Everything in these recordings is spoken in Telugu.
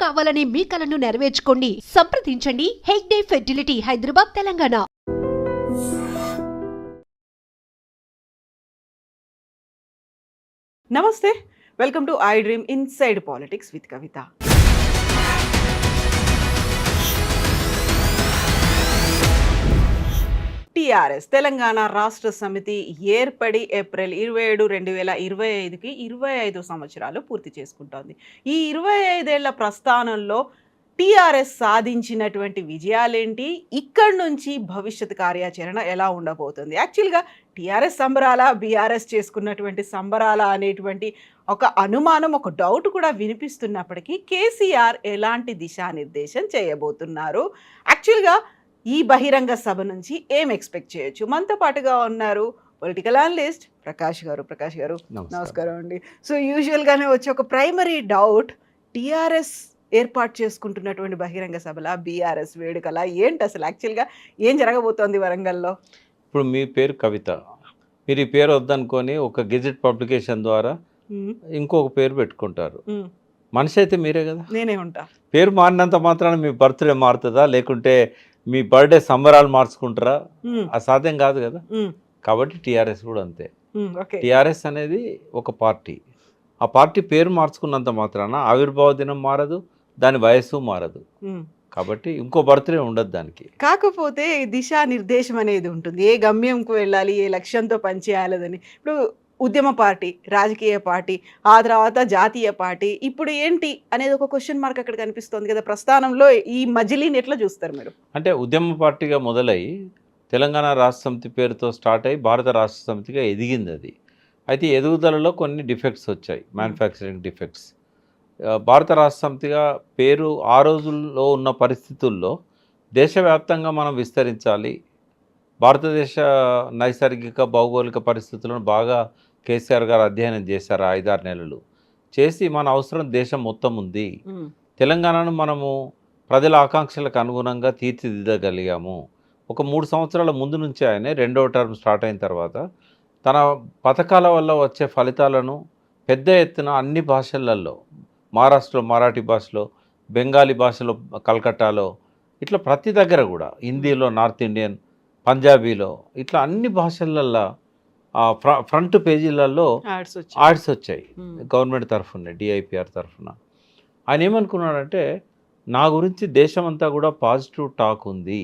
కావాలనే మీ కలను నెరవేర్చుకోండి. సంప్రదించండి హెగ్డే ఫెర్టిలిటీ, హైదరాబాద్, తెలంగాణ. నమస్తే, welcome to I dream inside politics with Kavitha. TRS Telangana రాష్ట్ర సమితి ఏర్పడి ఏప్రిల్ 27, 2025కి 25 సంవత్సరాలు పూర్తి చేసుకుంటోంది. ఈ 25 ఏళ్ల ప్రస్థానంలో టీఆర్ఎస్ సాధించినటువంటి విజయాలేంటి, ఇక్కడి నుంచి భవిష్యత్ కార్యాచరణ ఎలా ఉండబోతుంది, యాక్చువల్గా టీఆర్ఎస్ సంబరాల, బీఆర్ఎస్ చేసుకున్నటువంటి సంబరాల అనేటువంటి ఒక అనుమానం, ఒక డౌట్ కూడా వినిపిస్తున్నప్పటికీ కేసీఆర్ ఎలాంటి దిశానిర్దేశం చేయబోతున్నారు, యాక్చువల్గా ఈ బహిరంగ సభ నుంచి ఏం ఎక్స్పెక్ట్ చేయొచ్చు? మనతో పాటుగా ఉన్నారు పొలిటికల్ అనలిస్ట్ ప్రకాష్ గారు. ప్రకాష్ గారు నమస్కారం అండి. సో యూజువల్గానే వచ్చే ఒక ప్రైమరీ డౌట్, టీఆర్ఎస్ ఏర్పాటు చేసుకుంటున్నటువంటి బహిరంగ సభల, బీఆర్ఎస్ వేడుకల ఏంటి అసలు, యాక్చువల్గా ఏం జరగబోతోంది వరంగల్లో? ఇప్పుడు మీ పేరు కవిత, మీరు ఈ పేరు వద్దనుకొని ఒక గెజెట్ పబ్లికేషన్ ద్వారా ఇంకొక పేరు పెట్టుకుంటారు. మనిషి అయితే మీరే కదా, నేనే ఉంటా. పేరు మారినంత మాత్రాన మీ బర్త్డే మారుతుందా, లేకుంటే మీ బర్త్డే సంబరాలు మార్చుకుంటారా? అసాధ్యం కాదు కదా. కాబట్టి టీఆర్ఎస్ కూడా అంతే. టీఆర్ఎస్ అనేది ఒక పార్టీ, ఆ పార్టీ పేరు మార్చుకున్నంత మాత్రాన ఆవిర్భావ దినం మారదు, దాని వయస్సు మారదు. కాబట్టి ఇంకో బర్త్డే ఉండదు దానికి. కాకపోతే దిశానిర్దేశం అనేది ఉంటుంది, ఏ గమ్యంకు వెళ్ళాలి, ఏ లక్ష్యంతో పనిచేయాలని. ఇప్పుడు ఉద్యమ పార్టీ, రాజకీయ పార్టీ, ఆ తర్వాత జాతీయ పార్టీ, ఇప్పుడు ఏంటి అనేది ఒక క్వశ్చన్ మార్క్ అక్కడ కనిపిస్తుంది కదా ప్రస్థానంలో. ఈ మజిలీని ఎట్లా చూస్తారు మీరు? అంటే ఉద్యమ పార్టీగా మొదలై తెలంగాణ రాష్ట్ర సమితి పేరుతో స్టార్ట్ అయ్యి భారత రాష్ట్ర సమితిగా ఎదిగింది అది. అయితే ఎదుగుదలలో కొన్ని డిఫెక్ట్స్ వచ్చాయి, మ్యానుఫ్యాక్చరింగ్ డిఫెక్ట్స్. భారత రాష్ట్ర సమితిగా పేరు ఆ రోజుల్లో ఉన్న పరిస్థితుల్లో దేశవ్యాప్తంగా మనం విస్తరించాలి, భారతదేశ నైసర్గిక భౌగోళిక పరిస్థితులను బాగా కేసీఆర్ గారు అధ్యయనం చేశారు 5-6 నెలలు చేసి, మన అవసరం దేశం మొత్తం ఉంది, తెలంగాణను మనము ప్రజల ఆకాంక్షలకు అనుగుణంగా తీర్చిదిద్దగలిగాము. ఒక 3 సంవత్సరాల ముందు నుంచి ఆయనే రెండవ టర్మ్ స్టార్ట్ అయిన తర్వాత తన పథకాల వల్ల వచ్చే ఫలితాలను పెద్ద ఎత్తున అన్ని భాషలలో, మహారాష్ట్రలో మరాఠీ భాషలో, బెంగాలీ భాషలో కలకట్టాలో, ఇట్లా ప్రతి దగ్గర కూడా, హిందీలో, నార్త్ ఇండియన్, పంజాబీలో, ఇట్లా అన్ని భాషలల్లో ఫ్రంట్ పేజీలలో యాడ్స్ వచ్చాయి గవర్నమెంట్ తరఫున, డిఐపిఆర్ తరఫున. ఆయన ఏమనుకున్నాడంటే, నా గురించి దేశమంతా కూడా పాజిటివ్ టాక్ ఉంది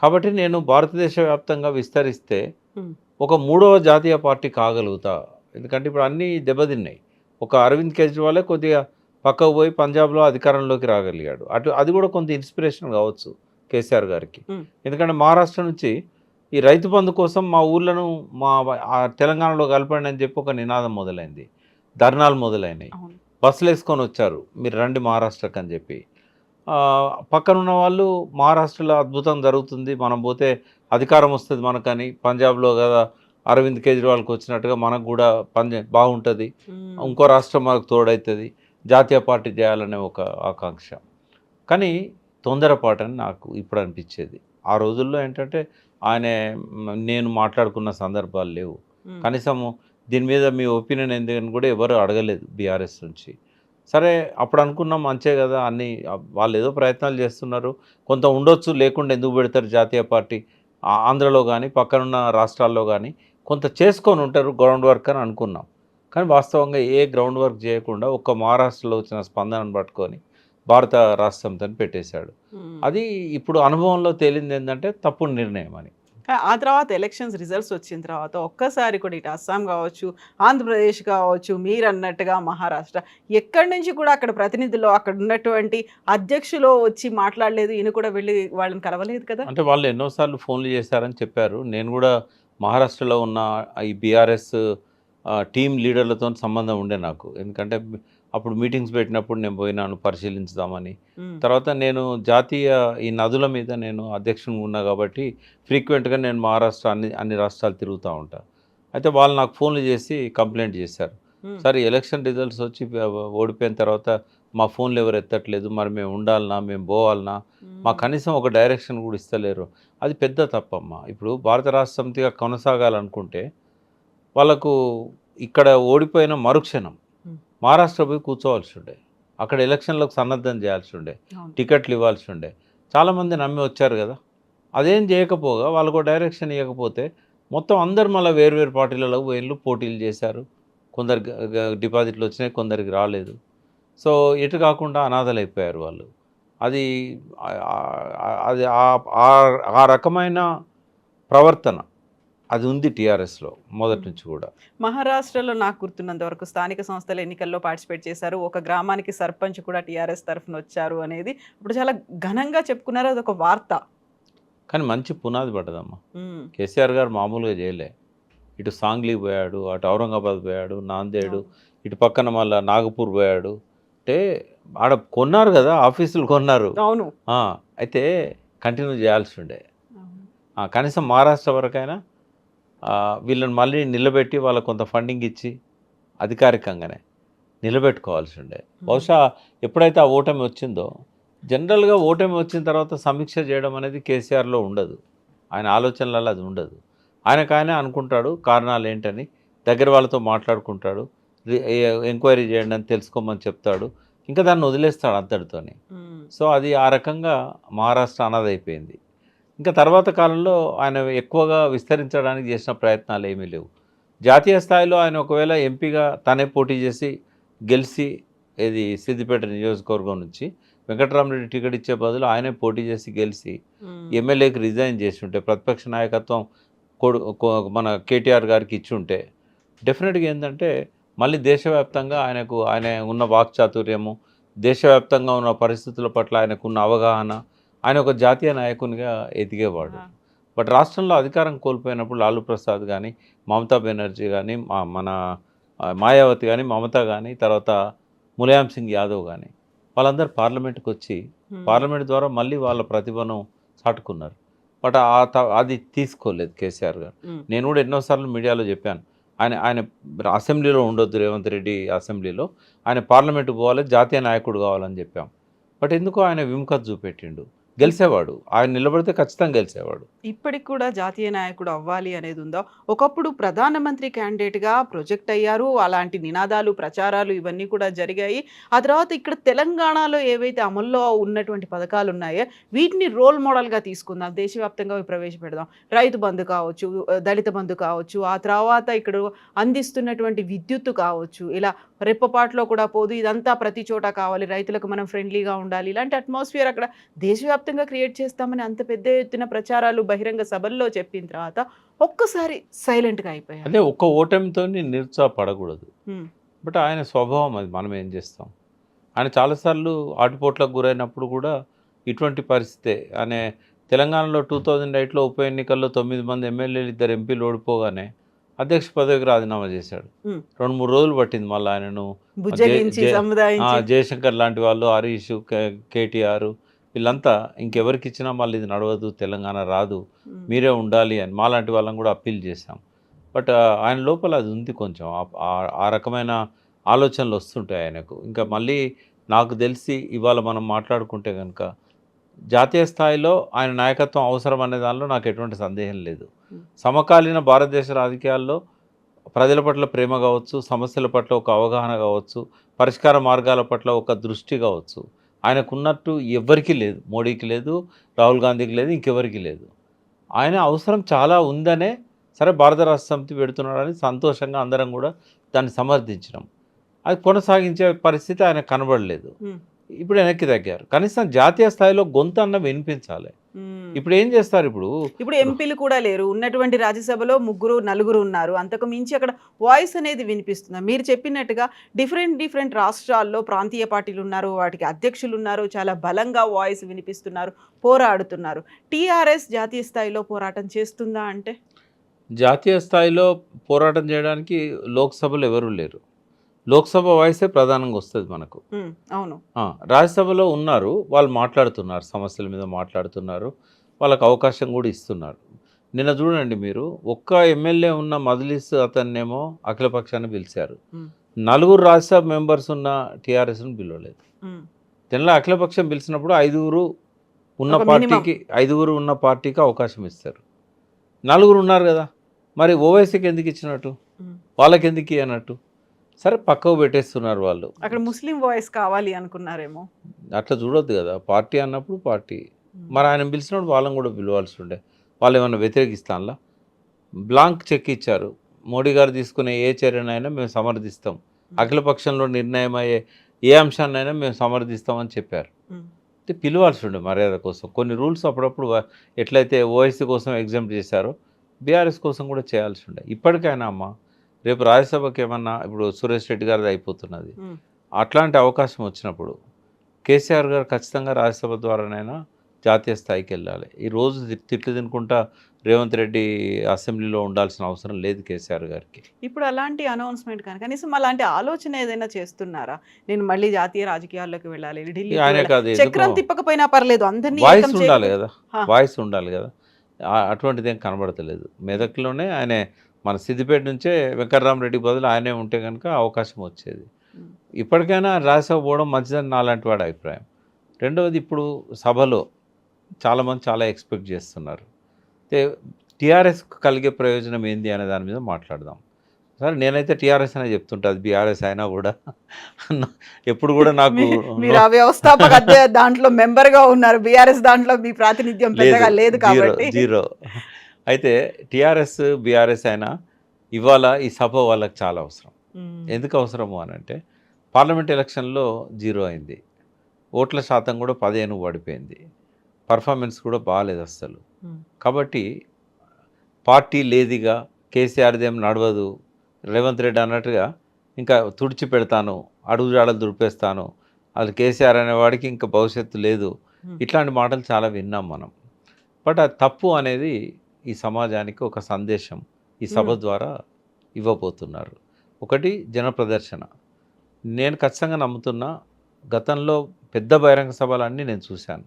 కాబట్టి నేను భారతదేశ వ్యాప్తంగా విస్తరిస్తే ఒక 3వ జాతీయ పార్టీ కాగలుగుతా. ఎందుకంటే ఇప్పుడు అన్నీ దెబ్బతిన్నాయి. ఒక అరవింద్ కేజ్రీవాలే కొద్దిగా పక్కకు పోయి పంజాబ్లో అధికారంలోకి రాగలిగాడు. అది కూడా కొంత ఇన్స్పిరేషన్ కావచ్చు కేసీఆర్ గారికి. ఎందుకంటే మహారాష్ట్ర నుంచి ఈ రైతు బంధు కోసం మా ఊళ్ళను తెలంగాణలో కలపండి అని చెప్పి ఒక నినాదం మొదలైంది, ధర్నాలు మొదలైనవి, బస్సులు వేసుకొని వచ్చారు, మీరు రండి మహారాష్ట్రకు అని చెప్పి. పక్కనున్న వాళ్ళు మహారాష్ట్రలో అద్భుతం జరుగుతుంది, మనం పోతే అధికారం వస్తుంది మనకని, పంజాబ్లో కదా అరవింద్ కేజ్రీవాల్కి వచ్చినట్టుగా మనకు కూడా బాగుంటుంది, ఇంకో రాష్ట్రం మనకు తోడవుతుంది, జాతీయ పార్టీ చేయాలనే ఒక ఆకాంక్ష. కానీ తొందరపాటని నాకు ఇప్పుడు అనిపించేది. ఆ రోజుల్లో ఏంటంటే నేను మాట్లాడుకున్న సందర్భాలు లేవు, కనీసము దీని మీద మీ ఒపీనియన్ ఎందుకని కూడా ఎవరు అడగలేదు బీఆర్ఎస్ నుంచి. సరే అప్పుడు అనుకున్నాం మంచే కదా, అన్నీ వాళ్ళు ఏదో ప్రయత్నాలు చేస్తున్నారు, కొంత ఉండొచ్చు, లేకుండా ఎందుకు పెడతారు జాతీయ పార్టీ, ఆంధ్రలో కానీ పక్కనున్న రాష్ట్రాల్లో కానీ కొంత చేసుకొని ఉంటారు గ్రౌండ్ వర్క్ అని అనుకున్నాం. కానీ వాస్తవంగా ఏ గ్రౌండ్ వర్క్ చేయకుండా ఒక్క మహారాష్ట్రలో వచ్చిన స్పందనను పట్టుకొని భారత రాష్ట్ర సమితిని పెట్టేశాడు. అది ఇప్పుడు అనుభవంలో తేలింది ఏంటంటే తప్పుడు నిర్ణయం అని. ఆ తర్వాత ఎలక్షన్స్ రిజల్ట్స్ వచ్చిన తర్వాత ఒక్కసారి కూడా ఇటు అస్సాం కావచ్చు, ఆంధ్రప్రదేశ్ కావచ్చు, మీరు అన్నట్టుగా మహారాష్ట్ర, ఎక్కడి నుంచి కూడా అక్కడ ప్రతినిధులు, అక్కడ ఉన్నటువంటి అధ్యక్షులు వచ్చి మాట్లాడలేదు, ఈయన కూడా వెళ్ళి వాళ్ళని కలవలేదు కదా. అంటే వాళ్ళు ఎన్నోసార్లు ఫోన్లు చేశారని చెప్పారు. నేను కూడా మహారాష్ట్రలో ఉన్న ఈ బీఆర్ఎస్ టీం లీడర్లతో సంబంధం ఉండే నాకు, ఎందుకంటే అప్పుడు మీటింగ్స్ పెట్టినప్పుడు నేను పోయినాను పరిశీలించుదామని. తర్వాత నేను జాతీయ ఈ నదుల మీద నేను అధ్యక్షునిగా ఉన్నా కాబట్టి ఫ్రీక్వెంట్గా నేను మహారాష్ట్ర అన్ని రాష్ట్రాలు తిరుగుతూ ఉంటాను. అయితే వాళ్ళు నాకు ఫోన్లు చేసి కంప్లైంట్ చేశారు, సార్ ఎలక్షన్ రిజల్ట్స్ వచ్చి ఓడిపోయిన తర్వాత మా ఫోన్లు ఎవరు ఎత్తట్లేదు, మరి మేము ఉండాలన్నా, మేము పోవాలన్నా, మాకు కనీసం ఒక డైరెక్షన్ కూడా ఇస్తలేరు. అది పెద్ద తప్పమ్మా. ఇప్పుడు భారత రాష్ట్ర సమితిగా కొనసాగాలనుకుంటే వాళ్ళకు ఇక్కడ ఓడిపోయిన మరుక్షణం మహారాష్ట్ర పోయి కూర్చోవాల్సి ఉండే, అక్కడ ఎలక్షన్లకు సన్నద్ధం చేయాల్సి ఉండే, అవును. టికెట్లు ఇవ్వాల్సి ఉండే. చాలామంది నమ్మి వచ్చారు కదా, అదేం చేయకపోగా వాళ్ళకు డైరెక్షన్ ఇవ్వకపోతే మొత్తం అందరు మళ్ళీ వేరు పార్టీలలో వీళ్ళు పోటీలు చేశారు. కొందరు డిపాజిట్లు వచ్చినాయి, కొందరికి రాలేదు. సో ఎటు కాకుండా అనాథలు అయిపోయారు వాళ్ళు. అది అది ఆ రకమైన ప్రవర్తన అది ఉంది టీఆర్ఎస్లో మొదటి నుంచి కూడా. మహారాష్ట్రలో నాకు గుర్తున్నంత వరకు స్థానిక సంస్థల ఎన్నికల్లో పార్టిసిపేట్ చేశారు. ఒక గ్రామానికి సర్పంచ్ కూడా టీఆర్ఎస్ తరఫున వచ్చారు అనేది ఇప్పుడు చాలా ఘనంగా చెప్పుకున్నారు. అదొక వార్త. కానీ మంచి పునాది పడ్డదమ్మా. కేసీఆర్ గారు మామూలుగా చేయలే. ఇటు సాంగ్లీ పోయాడు, అటు ఔరంగాబాద్ పోయాడు, నాందేడు, ఇటు పక్కన మళ్ళీ నాగపూర్ పోయాడు. అంటే ఆడ కొన్నారు కదా, ఆఫీసులు కొన్నారు. అవును. అయితే కంటిన్యూ చేయాల్సి ఉండే. కనీసం మహారాష్ట్ర వరకైనా వీళ్ళని మళ్ళీ నిలబెట్టి వాళ్ళకు కొంత ఫండింగ్ ఇచ్చి అధికారికంగానే నిలబెట్టుకోవాల్సి ఉండే. బహుశా ఎప్పుడైతే ఆ ఓటమి వచ్చిందో, జనరల్గా ఓటమి వచ్చిన తర్వాత సమీక్ష చేయడం అనేది కేసీఆర్లో ఉండదు, ఆయన ఆలోచనలలో అది ఉండదు. ఆయనకాయనే అనుకుంటాడు కారణాలు ఏంటని, దగ్గర వాళ్ళతో మాట్లాడుకుంటాడు, ఎంక్వైరీ చేయండి అని తెలుసుకోమని చెప్తాడు, ఇంకా దాన్ని వదిలేస్తాడు అంతటితోని. సో అది ఆ రకంగా మహారాష్ట్ర అనాథైపోయింది. ఇంకా తర్వాత కాలంలో ఆయన ఎక్కువగా విస్తరించడానికి చేసిన ప్రయత్నాలు ఏమీ లేవు. జాతీయ స్థాయిలో ఆయన ఒకవేళ ఎంపీగా తనే పోటీ చేసి గెలిచి, ఇది సిద్దిపేట నియోజకవర్గం నుంచి వెంకటరామరెడ్డి టికెట్ ఇచ్చే బదులు ఆయనే పోటీ చేసి గెలిచి ఎమ్మెల్యేకి రిజైన్ చేసి ఉంటే, ప్రతిపక్ష నాయకత్వం మన కేటీఆర్ గారికి ఇచ్చి ఉంటే డెఫినెట్గా ఏంటంటే మళ్ళీ దేశవ్యాప్తంగా ఆయన ఉన్న వాక్చాతుర్యము, దేశవ్యాప్తంగా ఉన్న పరిస్థితుల పట్ల ఆయనకున్న అవగాహన, ఆయన ఒక జాతీయ నాయకునిగా ఎదిగేవాడు. బట్ రాష్ట్రంలో అధికారం కోల్పోయినప్పుడు లాలూ ప్రసాద్ కానీ, మమతా బెనర్జీ కానీ, మన మాయావతి కానీ, మమత కానీ, తర్వాత ములాయం సింగ్ యాదవ్ కానీ, వాళ్ళందరూ పార్లమెంట్కి వచ్చి పార్లమెంట్ ద్వారా మళ్ళీ వాళ్ళ ప్రతిభను చాటుకున్నారు. బట్ అది తీసుకోలేదు కేసీఆర్ గారు. నేను కూడా ఎన్నోసార్లు మీడియాలో చెప్పాను, ఆయన అసెంబ్లీలో ఉండొద్దు, రేవంత్ రెడ్డి అసెంబ్లీలో, ఆయన పార్లమెంట్కి పోవాలి, జాతీయ నాయకుడు కావాలని చెప్పాం. బట్ ఎందుకో ఆయన విముఖత చూపెట్టిండు. గెలిచేవాడు, ఆయన నిలబడితే ఖచ్చితంగా గెలిచేవాడు. ఇప్పటికి కూడా జాతీయ నాయకుడు అవ్వాలి అనేది ఉందా? ఒకప్పుడు ప్రధానమంత్రి క్యాండిడేట్గా ప్రొజెక్ట్ అయ్యారు, అలాంటి నినాదాలు, ప్రచారాలు ఇవన్నీ కూడా జరిగాయి. ఆ తర్వాత ఇక్కడ తెలంగాణలో ఏవైతే అమల్లో ఉన్నటువంటి పథకాలు ఉన్నాయో వీటిని రోల్ మోడల్గా తీసుకుందాం, దేశవ్యాప్తంగా ప్రవేశపెడదాం. రైతు బంధు కావచ్చు, దళిత బంధు కావచ్చు, ఆ తర్వాత ఇక్కడ అందిస్తున్నటువంటి విద్యుత్తు కావచ్చు, ఇలా రెప్పపాట్లో కూడా పోదు, ఇదంతా ప్రతి చోట కావాలి, రైతులకు మనం ఫ్రెండ్లీగా ఉండాలి, ఇలాంటి అట్మాస్ఫియర్ అక్కడ దేశవ్యాప్తంగా క్రియేట్ చేస్తామని అంత పెద్ద ఎత్తున ప్రచారాలు బహిరంగ సభల్లో చెప్పిన తర్వాత ఒక్కసారి సైలెంట్గా అయిపోయారు. అదే ఒక్క ఓటమితో నిరుత్సాహపడకూడదు. బట్ ఆయన స్వభావం అది, మనం ఏం చేస్తాం. ఆయన చాలాసార్లు ఆటుపోట్లకు గురైనప్పుడు కూడా ఇటువంటి పరిస్థితే. ఆయన తెలంగాణలో 2008లో ఉప ఎన్నికల్లో 9 మంది ఎమ్మెల్యేలు, 2 ఎంపీలు ఓడిపోగానే అధ్యక్ష పదవికి రాజీనామా చేశాడు. 2-3 రోజులు పట్టింది మళ్ళీ ఆయనను జయశంకర్ లాంటి వాళ్ళు, హరీష్, కేటీఆర్ వీళ్ళంతా ఇంకెవరికి ఇచ్చినా మళ్ళీ ఇది నడవదు, తెలంగాణ రాదు, మీరే ఉండాలి అని మాలాంటి వాళ్ళని కూడా అప్పీల్ చేశాం. బట్ ఆయన లోపల అది ఉంది కొంచెం, ఆ రకమైన ఆలోచనలు వస్తుంటాయి ఆయనకు. ఇంకా మళ్ళీ నాకు తెలిసి ఇవాళ మనం మాట్లాడుకుంటే కనుక జాతీయ స్థాయిలో ఆయన నాయకత్వం అవసరం అనే దానిలో నాకు ఎటువంటి సందేహం లేదు. సమకాలీన భారతదేశ రాజకీయాల్లో ప్రజల పట్ల ప్రేమ కావచ్చు, సమస్యల పట్ల ఒక అవగాహన కావచ్చు, పరిష్కార మార్గాల పట్ల ఒక దృష్టి కావచ్చు, ఆయనకున్నట్టు ఎవ్వరికీ లేదు. మోడీకి లేదు, రాహుల్ గాంధీకి లేదు, ఇంకెవరికి లేదు. ఆయన అవసరం చాలా ఉందనే సరే భారత రాష్ట్ర సమితి పెడుతున్నాడని సంతోషంగా అందరం కూడా దాన్ని సమర్థించినాం. అది కొనసాగించే పరిస్థితి ఆయన కనబడలేదు. ఇప్పుడు వెనక్కి తగ్గారు. కనీసం జాతీయ స్థాయిలో గొంతు అన్న వినిపించాలి. ఇప్పుడు ఏం చేస్తారు? ఇప్పుడు ఎంపీలు కూడా లేరు, ఉన్నటువంటి రాజ్యసభలో 3-4 ఉన్నారు, అంతకు మించి అక్కడ వాయిస్ అనేది వినిపిస్తుంది. మీరు చెప్పినట్టుగా డిఫరెంట్ రాష్ట్రాల్లో ప్రాంతీయ పార్టీలు ఉన్నారు, వాటికి అధ్యక్షులు ఉన్నారు, చాలా బలంగా వాయిస్ వినిపిస్తున్నారు, పోరాడుతున్నారు. టీఆర్ఎస్ జాతీయ స్థాయిలో పోరాటం చేస్తుందా అంటే? జాతీయ స్థాయిలో పోరాటం చేయడానికి లోక్సభలో ఎవరూ లేరు. లోక్సభ వాయిసే ప్రధానంగా వస్తుంది మనకు. అవును. రాజ్యసభలో ఉన్నారు, వాళ్ళు మాట్లాడుతున్నారు, సమస్యల మీద మాట్లాడుతున్నారు, వాళ్ళకు అవకాశం కూడా ఇస్తున్నారు. నిన్న చూడండి మీరు, ఒక్క ఎమ్మెల్యే ఉన్న మజ్లిస్ అతన్నేమో అఖిలపక్షాన్ని పిలిచారు, 4 రాజ్యసభ మెంబర్స్ ఉన్న టీఆర్ఎస్ను పిలవలేదు. దీనిలో అఖిలపక్షం పిలిచినప్పుడు 5 ఉన్న పార్టీకి అవకాశం ఇస్తారు. 4 ఉన్నారు కదా, మరి ఓవైసీకి ఎందుకు ఇచ్చినట్టు, వాళ్ళకి ఎందుకు అన్నట్టు? సరే పక్కకు పెట్టేస్తున్నారు వాళ్ళు. అక్కడ ముస్లిం వాయిస్ కావాలి అనుకున్నారేమో. అట్లా చూడొద్దు కదా, పార్టీ అన్నప్పుడు పార్టీ. మరి ఆయన పిలిచినప్పుడు వాళ్ళని కూడా పిలవాల్సి ఉండే. వాళ్ళు ఏమన్నా వ్యతిరేకిస్తానులా? బ్లాంక్ చెక్ ఇచ్చారు. మోడీ గారు తీసుకునే ఏ చర్యనైనా మేము సమర్థిస్తాం, అఖిలపక్షంలో నిర్ణయం అయ్యే ఏ అంశాన్నైనా మేము సమర్థిస్తామని చెప్పారు. అంటే పిలవాల్సి ఉండే మర్యాద కోసం. కొన్ని రూల్స్ అప్పుడప్పుడు ఎట్లయితే ఓవైసీ కోసం ఎగ్జామ్ చేశారో బీఆర్ఎస్ కోసం కూడా చేయాల్సి ఉండే. ఇప్పటికైనా అమ్మ, రేపు రాజ్యసభకి ఏమన్నా, ఇప్పుడు సురేష్ రెడ్డి గారిది అయిపోతున్నది, అట్లాంటి అవకాశం వచ్చినప్పుడు కేసీఆర్ గారు ఖచ్చితంగా రాజ్యసభ ద్వారానైనా జాతీయ స్థాయికి వెళ్ళాలి. ఈ రోజు తిట్లు తినుకుంటా రేవంత్ రెడ్డి అసెంబ్లీలో ఉండాల్సిన అవసరం లేదు కేసీఆర్ గారికి. ఇప్పుడు అలాంటి అనౌన్స్మెంట్ కానీ కనీసం అలాంటి ఆలోచన ఏదైనా చేస్తున్నారా? నేను మళ్ళీ జాతీయ రాజకీయాల్లోకి వెళ్ళాలి, ఢిల్లీ ఆయనే కాదు, చక్రం తిప్పకపోయినా పర్లేదు, అందరినీ వాయిస్ ఉండాలి కదా, వాయిస్ ఉండాలి కదా. అటువంటిది ఏం కనబడతలేదు. మెదక్లోనే ఆయన, మన సిద్దిపేట నుంచే వెంకటరామరెడ్డి బదులు ఆయనే ఉంటే కనుక అవకాశం వచ్చేది. ఇప్పటికైనా రాజ్యసభ పోవడం మంచిదని నాలాంటి వాడి అభిప్రాయం. రెండవది, ఇప్పుడు సభలో చాలామంది చాలా ఎక్స్పెక్ట్ చేస్తున్నారు. అయితే టీఆర్ఎస్కు కలిగే ప్రయోజనం ఏంది అనే దాని మీద మాట్లాడదాం. సరే, నేనైతే టీఆర్ఎస్ అనే చెప్తుంటా, అది బీఆర్ఎస్ అయినా కూడా ఎప్పుడు కూడా నాకు మీరు ఆ వ్యవస్థాపక దాంట్లో మెంబర్గా ఉన్నారు, బీఆర్ఎస్ దాంట్లో మీ ప్రాతినిధ్యం పెద్దగా లేదు కాబట్టి జీరో. అయితే టీఆర్ఎస్ బీఆర్ఎస్ అయినా ఇవాళ ఈ సభ వాళ్ళకి చాలా అవసరం. ఎందుకు అవసరము అని అంటే, పార్లమెంట్ ఎలక్షన్లో 0 అయింది, ఓట్ల శాతం కూడా 15 పడిపోయింది, పర్ఫార్మెన్స్ కూడా బాగాలేదు అస్సలు. కాబట్టి పార్టీ లేదిగా, కేసీఆర్దేం నడవదు, రేవంత్ రెడ్డి అన్నట్టుగా ఇంకా తుడిచి పెడతాను, అడుగుజాడలు దుడిపేస్తాను, అది కేసీఆర్ అనేవాడికి ఇంకా భవిష్యత్తు లేదు, ఇట్లాంటి మాటలు చాలా విన్నాం మనం. బట్ అది తప్పు అనేది ఈ సమాజానికి ఒక సందేశం ఈ సభ ద్వారా ఇవ్వబోతున్నారు. ఒకటి, జన ప్రదర్శన. నేను ఖచ్చితంగా నమ్ముతున్నా, గతంలో పెద్ద బహిరంగ సభలన్నీ నేను చూశాను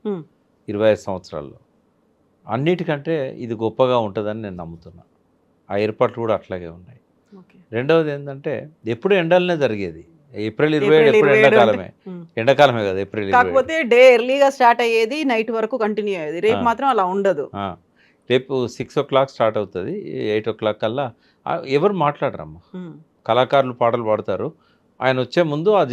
25 సంవత్సరాల్లో. అన్నిటికంటే ఇది గొప్పగా ఉంటుందని నేను నమ్ముతున్నా. ఆ ఏర్పాట్లు కూడా అట్లాగే ఉన్నాయి. రెండవది ఏంటంటే, ఎప్పుడు ఎండలనే జరిగేది. ఏప్రిల్ 27 ఎప్పుడు ఎండాకాలమే, ఎండాకాలమే కదా ఏప్రిల్ 27. కాకపోతే డే ఎర్లీగా స్టార్ట్ అయ్యేది, నైట్ వరకు కంటిన్యూ అయ్యేది. రేపు మాత్రం అలా ఉండదు. రేపు 6 o'clock స్టార్ట్ అవుతుంది, 8 o'clock కల్లా ఎవరు మాట్లాడరమ్మా. కళాకారులు పాటలు పాడతారు. ఆయన వచ్చే ముందు ఆ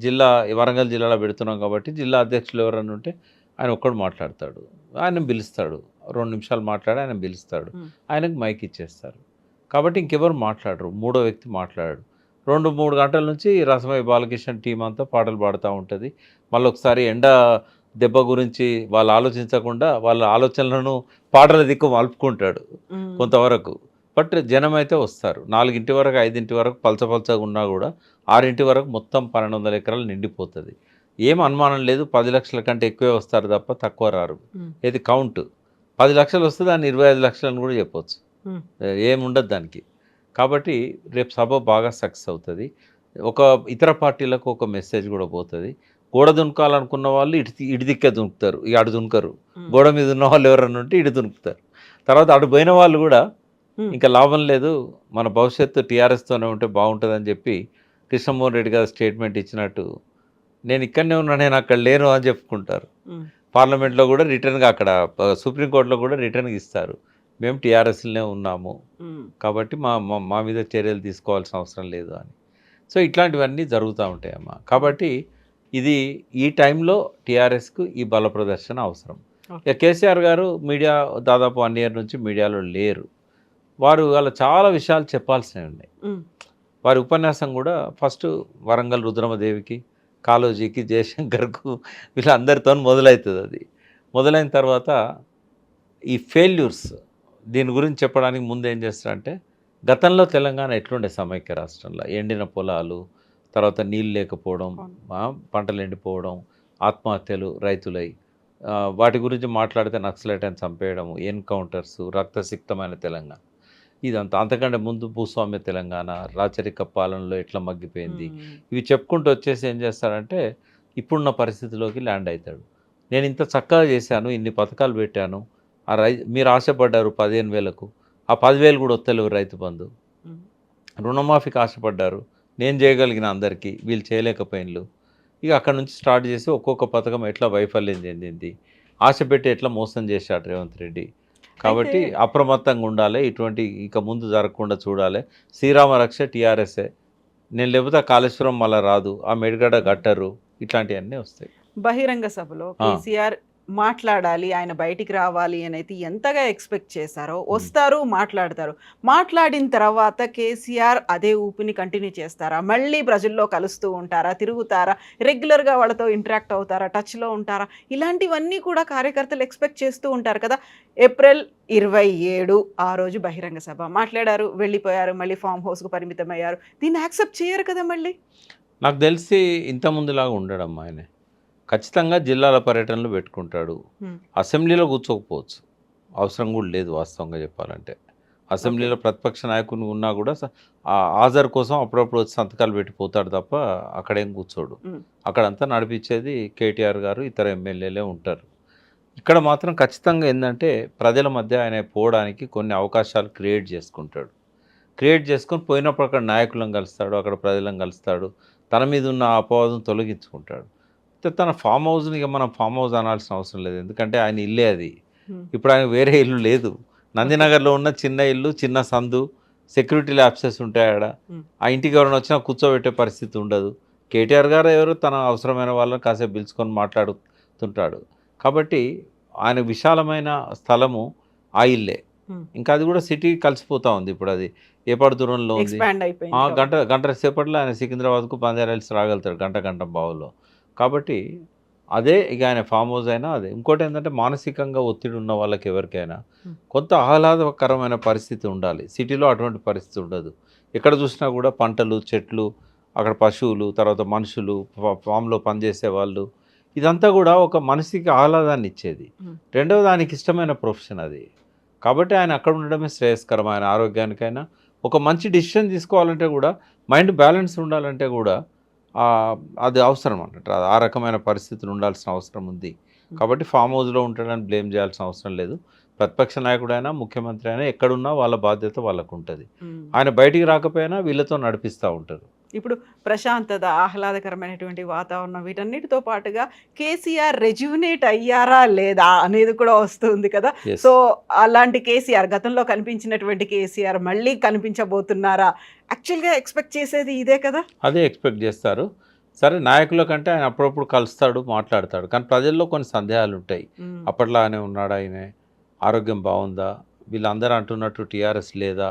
జిల్లా, వరంగల్ జిల్లాలో పెడుతున్నాం కాబట్టి జిల్లా అధ్యక్షులు ఎవరన్నా ఉంటే ఆయన ఒక్కడు మాట్లాడతాడు, ఆయన పిలుస్తాడు, 2 నిమిషాలు మాట్లాడి ఆయన పిలుస్తాడు, ఆయనకు మైక్ ఇచ్చేస్తారు. కాబట్టి ఇంకెవరు మాట్లాడరు, మూడో వ్యక్తి మాట్లాడాడు. 2-3 గంటల నుంచి రసమయ్య బాలకృష్ణ టీం అంతా పాటలు పాడుతూ ఉంటుంది. మళ్ళీ ఒకసారి ఎండ దెబ్బ గురించి వాళ్ళు ఆలోచించకుండా వాళ్ళ ఆలోచనలను పాటల దిక్కు మలుపుకుంటాడు కొంతవరకు. బట్ జనం అయితే వస్తారు. 4 వరకు 5 వరకు పలచపలచగా ఉన్నా కూడా 6 వరకు మొత్తం 1200 ఎకరాలు నిండిపోతుంది. ఏం అనుమానం లేదు, 10 లక్షల కంటే ఎక్కువే వస్తారు తప్ప తక్కువ రారు. ఇది కౌంట్ 10 లక్షలు వస్తే దాన్ని 25 లక్షలని కూడా చెప్పొచ్చు, ఏముండదు దానికి. కాబట్టి రేపు సభ బాగా సక్సెస్ అవుతుంది. ఒక ఇతర పార్టీలకు ఒక మెసేజ్ కూడా పోతుంది. గోడ దునకాలనుకున్న వాళ్ళు ఇటు దిక్కే దునుకుతారు, ఇక అటు దునకరు. గోడ మీద ఉన్న వాళ్ళు ఎవరన్నా ఉంటే ఇటు దునుకుతారు. తర్వాత అటు పోయిన వాళ్ళు కూడా ఇంకా లాభం లేదు, మన భవిష్యత్తు టీఆర్ఎస్తోనే ఉంటే బాగుంటుందని చెప్పి కృష్ణమోహన్ రెడ్డి గారు స్టేట్మెంట్ ఇచ్చినట్టు, నేను ఇక్కడనే ఉన్నా, నేను అక్కడ లేను అని చెప్పుకుంటారు. పార్లమెంట్లో కూడా రిటర్న్గా, అక్కడ సుప్రీంకోర్టులో కూడా రిటర్న్గా ఇస్తారు, మేము టీఆర్ఎస్లోనే ఉన్నాము కాబట్టి మా మీద చర్యలు తీసుకోవాల్సిన అవసరం లేదు అని. సో ఇట్లాంటివన్నీ జరుగుతూ ఉంటాయమ్మా. కాబట్టి ఇది ఈ టైంలో టీఆర్ఎస్కు ఈ బల ప్రదర్శన అవసరం. ఇక కేసీఆర్ గారు మీడియా దాదాపు 1 year నుంచి మీడియాలో లేరు. వారు వాళ్ళ చాలా విషయాలు చెప్పాల్సినవి ఉన్నాయి. వారి ఉపన్యాసం కూడా ఫస్ట్ వరంగల్ రుద్రమదేవికి, కాళోజీకి, జయశంకర్కు, వీళ్ళందరితో మొదలవుతుంది. అది మొదలైన తర్వాత ఈ ఫెయిల్యూర్స్ దీని గురించి చెప్పడానికి ముందు ఏం చేస్తారంటే, గతంలో తెలంగాణ ఎట్లుండే సమైక్య రాష్ట్రంలో, ఎండిన పొలాలు, తర్వాత నీళ్ళు లేకపోవడం, పంటలు ఎండిపోవడం, ఆత్మహత్యలు రైతులై, వాటి గురించి మాట్లాడితే నక్సలైట్ అని చంపేయడం, ఎన్కౌంటర్స్, రక్తసిక్తమైన తెలంగాణ ఇదంతా. అంతకంటే ముందు భూస్వామ్య తెలంగాణ, రాచరిక పాలనలో ఎట్లా మగ్గిపోయింది, ఇవి చెప్పుకుంటూ వచ్చేసి ఏం చేస్తారంటే ఇప్పుడున్న పరిస్థితిలోకి ల్యాండ్ అవుతాడు. నేను ఇంత చక్కగా చేశాను, ఇన్ని పథకాలు పెట్టాను, మీరు ఆశపడ్డారు 15,000కు, ఆ 10,000 కూడా వస్తలేవు రైతు బంధు, రుణమాఫీకి ఆశపడ్డారు, నేను చేయగలిగిన అందరికీ, వీళ్ళు చేయలేకపోయినలు. ఇక అక్కడ నుంచి స్టార్ట్ చేసి ఒక్కొక్క పథకం ఎట్లా వైఫల్యం చెందింది, ఆశ పెట్టి ఎట్లా మోసం చేశాడు రేవంత్ రెడ్డి. కాబట్టి అప్రమత్తంగా ఉండాలి, ఇటువంటి ఇక ముందు జరగకుండా చూడాలి. శ్రీరామ రక్ష టీఆర్ఎస్ఏ, నేను లేకపోతే ఆ కాళేశ్వరం మళ్ళీ రాదు, ఆ మేడిగడ్డ గట్టరు, ఇట్లాంటివన్నీ వస్తాయి. బహిరంగ సభలో కేసీఆర్ మాట్లాడాలి, ఆయన బయటికి రావాలి అని అయితే ఎంతగా ఎక్స్పెక్ట్ చేశారో, వస్తారు, మాట్లాడతారు. మాట్లాడిన తర్వాత కేసీఆర్ అదే ఊపిని కంటిన్యూ చేస్తారా? మళ్ళీ ప్రజల్లో కలుస్తూ ఉంటారా? తిరుగుతారా? రెగ్యులర్గా వాళ్ళతో ఇంటరాక్ట్ అవుతారా? టచ్లో ఉంటారా? ఇలాంటివన్నీ కూడా కార్యకర్తలు ఎక్స్పెక్ట్ చేస్తూ ఉంటారు కదా. ఏప్రిల్ 27 ఆ రోజు బహిరంగ సభ మాట్లాడారు, వెళ్ళిపోయారు, మళ్ళీ ఫామ్ హౌస్కు పరిమితమయ్యారు. దీన్ని యాక్సెప్ట్ చేయరు కదా మళ్ళీ. నాకు తెలిసి ఇంత ముందులాగా ఉండడం ఆయన ఖచ్చితంగా జిల్లాల పర్యటనలు పెట్టుకుంటాడు. అసెంబ్లీలో కూర్చోకపోవచ్చు, అవసరం కూడా లేదు వాస్తవంగా చెప్పాలంటే. అసెంబ్లీలో ప్రతిపక్ష నాయకుని ఉన్నా కూడా ఆ హాజరు కోసం అప్పుడప్పుడు వచ్చి సంతకాలు పెట్టిపోతాడు తప్ప అక్కడేం కూర్చోడు. అక్కడంతా నడిపించేది కేటీఆర్ గారు, ఇతర ఎమ్మెల్యేలే ఉంటారు. ఇక్కడ మాత్రం ఖచ్చితంగా ఏంటంటే ప్రజల మధ్య ఆయన పోవడానికి కొన్ని అవకాశాలు క్రియేట్ చేసుకుంటాడు. క్రియేట్ చేసుకొని పోయినప్పుడు అక్కడ నాయకులను కలుస్తాడు, అక్కడ ప్రజలను కలుస్తాడు, తన మీద ఉన్న అపవాదం తొలగించుకుంటాడు. తన ఫామ్ హౌస్ని ఇక మనం ఫామ్ హౌస్ అనాల్సిన అవసరం లేదు, ఎందుకంటే ఆయన ఇల్లే అది. ఇప్పుడు ఆయన వేరే ఇల్లు లేదు. నందినగర్లో ఉన్న చిన్న ఇల్లు, చిన్న సందు, సెక్యూరిటీ ల్యాబ్సెస్ ఉంటాయి ఆడ. ఆ ఇంటికి ఎవరైనా వచ్చినా కూర్చోబెట్టే పరిస్థితి ఉండదు. కేటీఆర్ గారు ఎవరు తన అవసరమైన వాళ్ళని కాసేపు పిలుచుకొని మాట్లాడుతుంటాడు. కాబట్టి ఆయన విశాలమైన స్థలము ఆ ఇల్లే. ఇంకా అది కూడా సిటీ కలిసిపోతూ ఉంది. ఇప్పుడు అది ఏపాడు దూరంలో ఉంది. గంట సేపట్లో ఆయన సికింద్రాబాద్కు బంజారాహిల్స్ రాగలుగుతాడు, గంట బావులో. కాబట్టి అదే ఇక ఆయన ఫామ్ హౌస్ అయినా అదే. ఇంకోటి ఏంటంటే మానసికంగా ఒత్తిడి ఉన్న వాళ్ళకి ఎవరికైనా కొంత ఆహ్లాదకరమైన పరిస్థితి ఉండాలి. సిటీలో అటువంటి పరిస్థితి ఉండదు. ఎక్కడ చూసినా కూడా పంటలు, చెట్లు, అక్కడ పశువులు, తర్వాత మనుషులు, ఫామ్లో పనిచేసే వాళ్ళు, ఇదంతా కూడా ఒక మనిషికి ఆహ్లాదాన్ని ఇచ్చేది. రెండవది ఆయనకి ఇష్టమైన ప్రొఫెషన్ అది. కాబట్టి ఆయన అక్కడ ఉండడమే శ్రేయస్కరం. ఆయన ఆరోగ్యానికైనా ఒక మంచి డిసిషన్ తీసుకోవాలంటే కూడా, మైండ్ బ్యాలెన్స్ ఉండాలంటే కూడా అది అవసరం అన్నట్టు. ఆ రకమైన పరిస్థితులు ఉండాల్సిన అవసరం ఉంది. కాబట్టి ఫామ్ హౌస్లో ఉంటాడని బ్లేమ్ చేయాల్సిన అవసరం లేదు. ప్రతిపక్ష నాయకుడైనా, ముఖ్యమంత్రి అయినా ఎక్కడున్నా వాళ్ళ బాధ్యత వాళ్ళకు ఉంటుంది. ఆయన బయటికి రాకపోయినా వీళ్ళతో నడిపిస్తూ ఉంటారు. ఇప్పుడు ప్రశాంతత, ఆహ్లాదకరమైనటువంటి వాతావరణం, వీటన్నిటితో పాటుగా కేసీఆర్ రెజ్యూనేట్ అయ్యారా లేదా అనేది కూడా వస్తుంది కదా. సో అలాంటి కేసీఆర్, గతంలో కనిపించినటువంటి కేసీఆర్ మళ్ళీ కనిపించబోతున్నారా? యాక్చువల్గా ఎక్స్పెక్ట్ చేసేది ఇదే కదా. అదే ఎక్స్పెక్ట్ చేస్తారు. సరే, నాయకుల కంటే ఆయన అప్పుడప్పుడు కలుస్తాడు, మాట్లాడతాడు. కానీ ప్రజల్లో కొన్ని సందేహాలు ఉంటాయి. అప్పట్లానే ఉన్నాడా ఆయన, ఆరోగ్యం బాగుందా, వీళ్ళందరూ అంటున్నట్టు టీఆర్ఎస్ లేదా,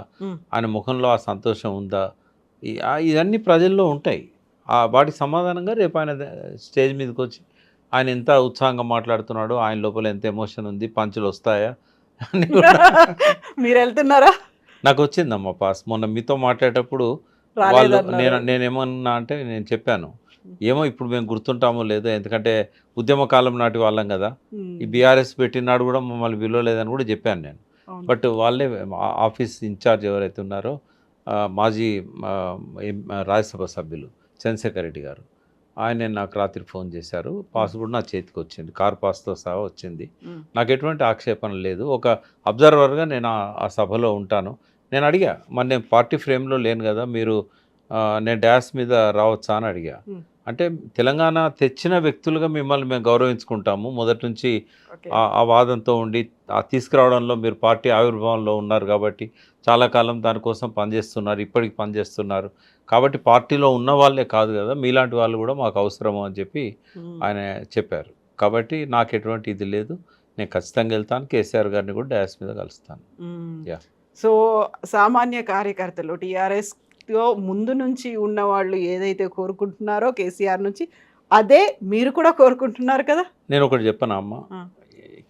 ఆయన ముఖంలో ఆ సంతోషం ఉందా, ఇవన్నీ ప్రజల్లో ఉంటాయి. వాటికి సమాధానంగా రేపు ఆయన స్టేజ్ మీదకి వచ్చి ఆయన ఎంత ఉత్సాహంగా మాట్లాడుతున్నాడు, ఆయన లోపల ఎంత ఎమోషన్ ఉంది, పంచులు వస్తాయా అని మీరు వెళ్తున్నారా? నాకు వచ్చిందమ్మా పాస్. మొన్న మీతో మాట్లాడేటప్పుడు నేనేమన్నా అంటే నేను చెప్పాను, ఏమో ఇప్పుడు మేము గుర్తుంటామో లేదో, ఎందుకంటే ఉద్యమ కాలం నాటి వాళ్ళం కదా, ఈ బీఆర్ఎస్ పెట్టినాడు కూడా మమ్మల్ని విలువలేదని కూడా చెప్పాను నేను. బట్ వాళ్ళే ఆఫీస్ ఇన్ఛార్జ్ ఎవరైతే ఉన్నారో మాజీ రాజ్యసభ సభ్యులు చంద్రశేఖర్ రెడ్డి గారు, ఆయన నాకు రాత్రి ఫోన్ చేశారు. పాస్ కూడా నా చేతికి వచ్చింది, కార్ పాస్తో సహా వచ్చింది. నాకు ఎటువంటి ఆక్షేపణ లేదు. ఒక అబ్జర్వర్గా నేను ఆ సభలో ఉంటాను. నేను అడిగా, మరి నేను పార్టీ ఫ్రేమ్లో లేను కదా, మీరు నేను డాష్ మీద రావచ్చా అని అడిగా. అంటే తెలంగాణ తెచ్చిన వ్యక్తులుగా మిమ్మల్ని మేము గౌరవించుకుంటాము, మొదటి నుంచి ఆ వాదంతో ఉండి తీసుకురావడంలో మీరు పార్టీ ఆవిర్భావంలో ఉన్నారు కాబట్టి చాలా కాలం దానికోసం పనిచేస్తున్నారు, ఇప్పటికి పనిచేస్తున్నారు. కాబట్టి పార్టీలో ఉన్న వాళ్ళే కాదు కదా, మీలాంటి వాళ్ళు కూడా మాకు అవసరము అని చెప్పి ఆయన చెప్పారు. కాబట్టి నాకు ఎటువంటి ఇది లేదు, నేను ఖచ్చితంగా వెళ్తాను. కేసీఆర్ గారిని కూడా డాష్ మీద కలుస్తాను. సో సామాన్య కార్యకర్తలు, టీఆర్ఎస్లో ముందు నుంచి ఉన్న వాళ్ళు ఏదైతే కోరుకుంటున్నారో కేసీఆర్ నుంచి, అదే మీరు కూడా కోరుకుంటున్నారు కదా. నేను ఒకటి చెప్పనా అమ్మ,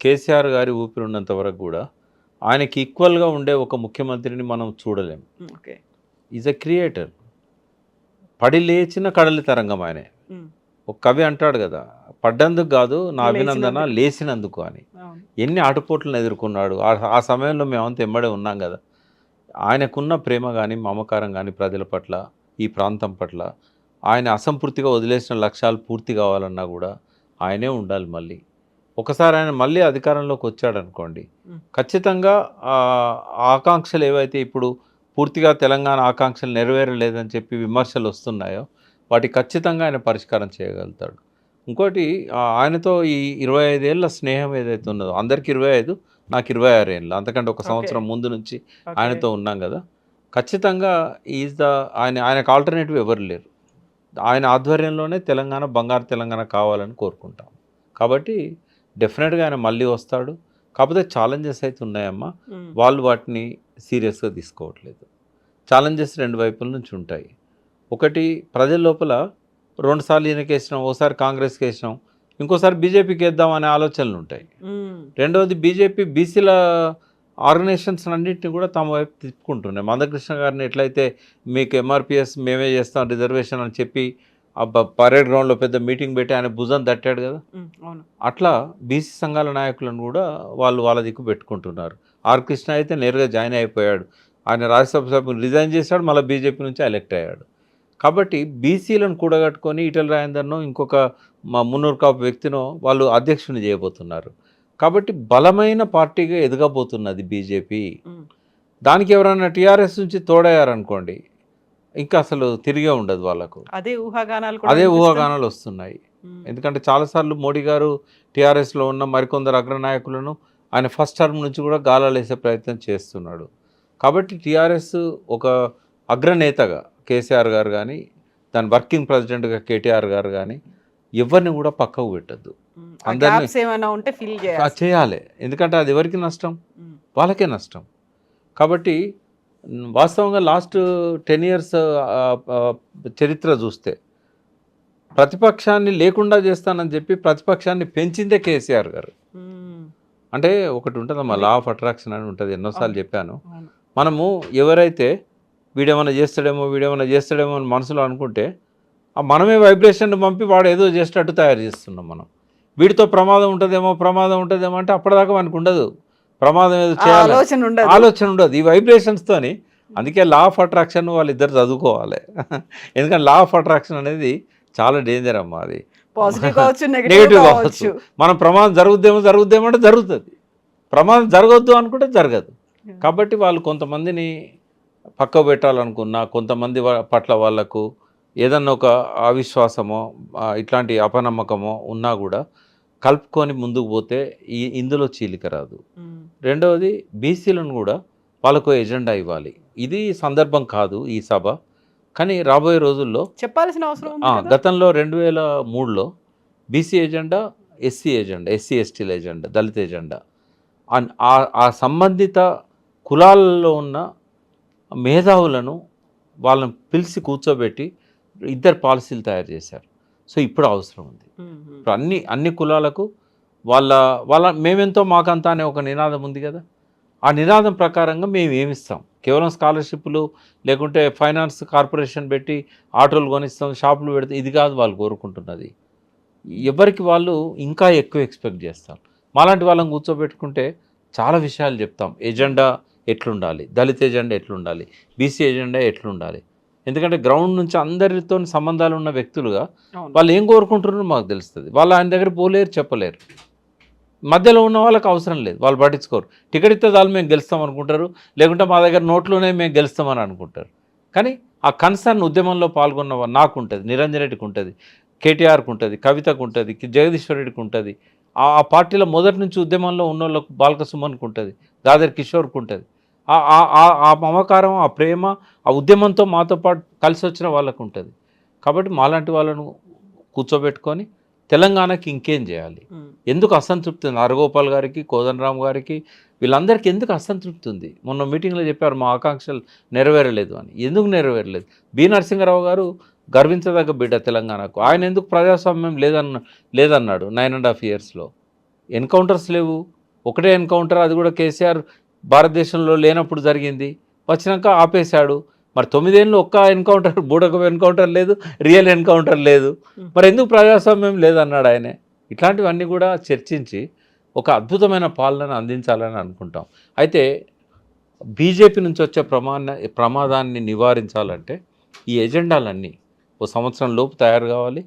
కేసీఆర్ గారి ఊపిరి ఉన్నంత వరకు కూడా ఆయనకి ఈక్వల్గా ఉండే ఒక ముఖ్యమంత్రిని మనం చూడలేము. Okay, is a creator. పడి లేచిన కడలి తరంగం ఆయనే. ఒక కవి అంటాడు కదా, పడ్డందుకు కాదు నా అభినందన, లేచినందుకు అని. ఎన్ని ఆటుపోట్లను ఎదుర్కొన్నాడు. ఆ సమయంలో మేమంతా ఎమ్మడే ఉన్నాం కదా. ఆయనకున్న ప్రేమ కానీ, మమకారం కానీ ప్రజల పట్ల, ఈ ప్రాంతం పట్ల, ఆయన అసంపూర్తిగా వదిలేసిన లక్ష్యాలు పూర్తి కావాలన్నా కూడా ఆయనే ఉండాలి. మళ్ళీ ఒకసారి ఆయన మళ్ళీ అధికారంలోకి వచ్చాడనుకోండి, ఖచ్చితంగా ఆకాంక్షలు ఏవైతే ఇప్పుడు పూర్తిగా తెలంగాణ ఆకాంక్షలు నెరవేరలేదని చెప్పి విమర్శలు వస్తున్నాయో వాటికి ఖచ్చితంగా ఆయన పరిష్కారం చేయగలుగుతాడు. ఇంకోటి, ఆయనతో ఈ 25 ఏళ్ళ స్నేహం ఏదైతే ఉన్నదో, అందరికి 25, నాకు 26 ఏళ్ళు, అంతకంటే ఒక సంవత్సరం ముందు నుంచి ఆయనతో ఉన్నాం కదా. ఖచ్చితంగా ఆయనకు ఆల్టర్నేటివ్ ఎవరు లేరు. ఆయన ఆధ్వర్యంలోనే తెలంగాణ బంగారు తెలంగాణ కావాలని కోరుకుంటాం. కాబట్టి డెఫినెట్గా ఆయన మళ్ళీ వస్తాడు. కాకపోతే ఛాలెంజెస్ అయితే ఉన్నాయమ్మా. వాళ్ళు వాటిని సీరియస్గా తీసుకోవట్లేదు. ఛాలెంజెస్ రెండు వైపుల నుంచి ఉంటాయి. ఒకటి, ప్రజల లోపల 2 సార్లు ఈయనకి వేసినాం, ఓసారి కాంగ్రెస్కి వేసినాం, ఇంకోసారి బీజేపీకి వేద్దాం అనే ఆలోచనలు ఉంటాయి. రెండవది, బీజేపీ బీసీల ఆర్గనైజేషన్స్ అన్నింటినీ కూడా తమ వైపు తిప్పుకుంటున్నాయి. మందకృష్ణ గారిని ఎట్లయితే మీకు ఎంఆర్పిఎస్ మేమే చేస్తాం రిజర్వేషన్ అని చెప్పి పరేడ్ గ్రౌండ్లో పెద్ద మీటింగ్ పెట్టి ఆయన భుజం తట్టాడు కదా, అట్లా బీసీ సంఘాల నాయకులను కూడా వాళ్ళ దిక్కు పెట్టుకుంటున్నారు. ఆర్ కృష్ణ అయితే నేరుగా జాయిన్ అయిపోయాడు. ఆయన రాజ్యసభ సభ్యులు రిజైన్ చేశాడు, మళ్ళీ బీజేపీ నుంచి ఎలెక్ట్ అయ్యాడు. కాబట్టి బీసీలను కూడగట్టుకొని ఈటెల రాజేందర్ను ఇంకొక మున్నూరు కాపు వ్యక్తినో వాళ్ళు అధ్యక్షుని చేయబోతున్నారు. కాబట్టి బలమైన పార్టీగా ఎదగబోతున్నది బీజేపీ. దానికి ఎవరైనా టీఆర్ఎస్ నుంచి తోడయ్యారనుకోండి, ఇంకా అసలు తిరిగే ఉండదు వాళ్ళకు. అదే ఊహాగానాలు వస్తున్నాయి. ఎందుకంటే చాలాసార్లు మోడీ గారు టీఆర్ఎస్లో ఉన్న మరికొందరు అగ్రనాయకులను ఆయన ఫస్ట్ టర్మ్ నుంచి కూడా గాలాలు వేసే ప్రయత్నం చేస్తున్నాడు. కాబట్టి టీఆర్ఎస్ ఒక అగ్రనేతగా కేసీఆర్ గారు కానీ, దాని వర్కింగ్ ప్రెసిడెంట్గా కేటీఆర్ గారు కానీ ఎవరిని కూడా పక్కకు పెట్టద్దు. అందరినీ చేయాలి. ఎందుకంటే అది ఎవరికి నష్టం? వాళ్ళకే నష్టం. కాబట్టి వాస్తవంగా లాస్ట్ 10 years చరిత్ర చూస్తే ప్రతిపక్షాన్ని లేకుండా చేస్తానని చెప్పి ప్రతిపక్షాన్ని పెంచిందే కేసీఆర్ గారు. అంటే ఒకటి ఉంటుందమ్మా, లా ఆఫ్ అట్రాక్షన్ అని ఉంటుంది, ఎన్నోసార్లు చెప్పాను. మనము ఎవరైతే వీడేమైనా చేస్తాడేమో అని మనసులో అనుకుంటే మనమే వైబ్రేషన్ పంపి వాడు ఏదో చేసేటట్టు తయారు చేస్తున్నాం. మనం వీడితో ప్రమాదం ఉంటుందేమో అంటే అప్పటిదాకా మనకు ఉండదు, ప్రమాదం ఏదో చేయాలి ఆలోచన ఉండదు ఈ వైబ్రేషన్స్తోని. అందుకే లా ఆఫ్ అట్రాక్షన్ వాళ్ళిద్దరు చదువుకోవాలి. ఎందుకంటే లా ఆఫ్ అట్రాక్షన్ అనేది చాలా డేంజర్ అమ్మా. అది నెగిటివ్ కావచ్చు. మనం ప్రమాదం జరుగుద్దేమో అంటే జరుగుతుంది, ప్రమాదం జరగవద్దు అనుకుంటే జరగదు. కాబట్టి వాళ్ళు కొంతమందిని పక్క పెట్టాలనుకున్నా, కొంతమంది పట్ల వాళ్లకు ఏదన్నా ఒక అవిశ్వాసమో ఇట్లాంటి అపనమ్మకమో ఉన్నా కూడా కలుపుకొని ముందుకు పోతే ఇందులో చీలిక రాదు. రెండవది, బీసీలను కూడా వాళ్ళకు ఎజెండా ఇవ్వాలి. ఇది సందర్భం కాదు ఈ సభ, కానీ రాబోయే రోజుల్లో చెప్పాల్సిన అవసరం. గతంలో 2003లో BC agenda, SC agenda, SC ఎస్టీల ఎజెండా, దళిత ఎజెండా, ఆ సంబంధిత కులాలలో ఉన్న మేధావులను వాళ్ళని పిలిచి కూర్చోబెట్టి 2 పాలసీలు తయారు చేశారు. సో ఇప్పుడు అవసరం ఉంది. ఇప్పుడు అన్ని కులాలకు వాళ్ళ మేమెంతో మాకంతా అనే ఒక నినాదం ఉంది కదా, ఆ నినాదం ప్రకారంగా మేము ఏమిస్తాం. కేవలం స్కాలర్షిప్లు లేకుంటే ఫైనాన్స్ కార్పొరేషన్ పెట్టి ఆటోలు కొనిస్తాం, షాపులు పెడితే ఇది కాదు వాళ్ళు కోరుకుంటున్నది. ఎవరికి వాళ్ళు ఇంకా ఎక్కువ ఎక్స్పెక్ట్ చేస్తారు. మాలాంటి వాళ్ళని కూర్చోబెట్టుకుంటే చాలా విషయాలు చెప్తాం. ఎజెండా ఎట్లుండాలి, దళిత ఎజెండా ఎట్లుండాలి, బీసీ ఎజెండా ఎట్లుండాలి. ఎందుకంటే గ్రౌండ్ నుంచి అందరితో సంబంధాలు ఉన్న వ్యక్తులుగా వాళ్ళు ఏం కోరుకుంటున్నారో మాకు తెలుస్తుంది. వాళ్ళు ఆయన దగ్గర పోలేరు, చెప్పలేరు. మధ్యలో ఉన్న వాళ్ళకి అవసరం లేదు, వాళ్ళు పట్టించుకోరు. టికెట్ ఇస్తే దాన్ని మేము గెలుస్తాం అనుకుంటారు, లేకుంటే మా దగ్గర నోట్లోనే మేము గెలుస్తామని అనుకుంటారు. కానీ ఆ కన్సర్న్ ఉద్యమంలో పాల్గొన్న నాకు ఉంటుంది, నిరంజన్ రెడ్డికి ఉంటుంది, కేటీఆర్కి ఉంటుంది, కవితకు ఉంటుంది, జగదీశ్వర్ రెడ్డికి ఉంటుంది, ఆ పార్టీలో మొదటి నుంచి ఉద్యమంలో ఉన్న వాళ్ళకు బాలక సుమన్కి ఉంటుంది, దాదర్ కిషోర్కి ఉంటుంది. ఆ మమకారం, ఆ ప్రేమ, ఆ ఉద్యమంతో మాతో పాటు కలిసి వచ్చిన వాళ్ళకు ఉంటుంది. కాబట్టి మాలాంటి వాళ్ళను కూర్చోబెట్టుకొని తెలంగాణకి ఇంకేం చేయాలి, ఎందుకు అసంతృప్తి ఉంది హరగోపాల్ గారికి, కోదండరామ్ గారికి, వీళ్ళందరికీ ఎందుకు అసంతృప్తి ఉంది? మొన్న మీటింగ్లో చెప్పారు మా ఆకాంక్షలు నెరవేరలేదు అని. ఎందుకు నెరవేరలేదు? బి నరసింహారావు గారు గర్వించదగ్గ బిడ్డ తెలంగాణకు. ఆయన ఎందుకు ప్రజాస్వామ్యం లేదన్నాడు 9.5 yearsలో. ఎన్కౌంటర్స్ లేవు, ఒకటే ఎన్కౌంటర్, అది కూడా కేసీఆర్ భారతదేశంలో లేనప్పుడు జరిగింది, వచ్చినాక ఆపేశాడు. మరి 9 ఏళ్ళు ఒక్క ఎన్కౌంటర్, బూడక ఎన్కౌంటర్ లేదు, రియల్ ఎన్కౌంటర్ లేదు, మరి ఎందుకు ప్రజాస్వామ్యం లేదన్నాడు ఆయనే. ఇట్లాంటివన్నీ కూడా చర్చించి ఒక అద్భుతమైన పాలనను అందించాలని అనుకుంటాం. అయితే బీజేపీ నుంచి వచ్చే ప్రమాదాన్ని నివారించాలంటే ఈ ఎజెండాలన్నీ ఓ సంవత్సరం లోపు తయారు కావాలి,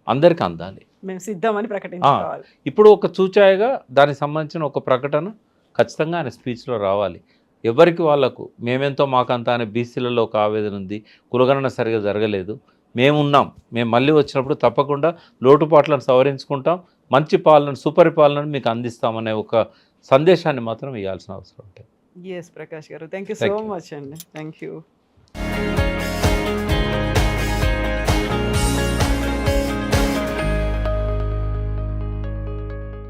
అందరికీ అందాలి, మేము సిద్ధమని ప్రకటించాలి. ఇప్పుడు ఒక చూచాయగా దానికి సంబంధించిన ఒక ప్రకటన ఖచ్చితంగా ఆయన స్పీచ్లో రావాలి. ఎవరికి వాళ్లకు మేమెంతో మాకంతా అనే బీసీలలో ఒక ఆవేదన ఉంది, కులగణన సరిగా జరగలేదు, మేమున్నాం, మేము మళ్ళీ వచ్చినప్పుడు తప్పకుండా లోటుపాట్లను సవరించుకుంటాం, మంచి పాలన, సుపరిపాలనను మీకు అందిస్తామనే ఒక సందేశాన్ని మాత్రం ఇవ్వాల్సిన అవసరం ఉంటుంది. ఎస్ ప్రకాష్ గారు, thank you Thank so you. Much అండి, థ్యాంక్ యూ.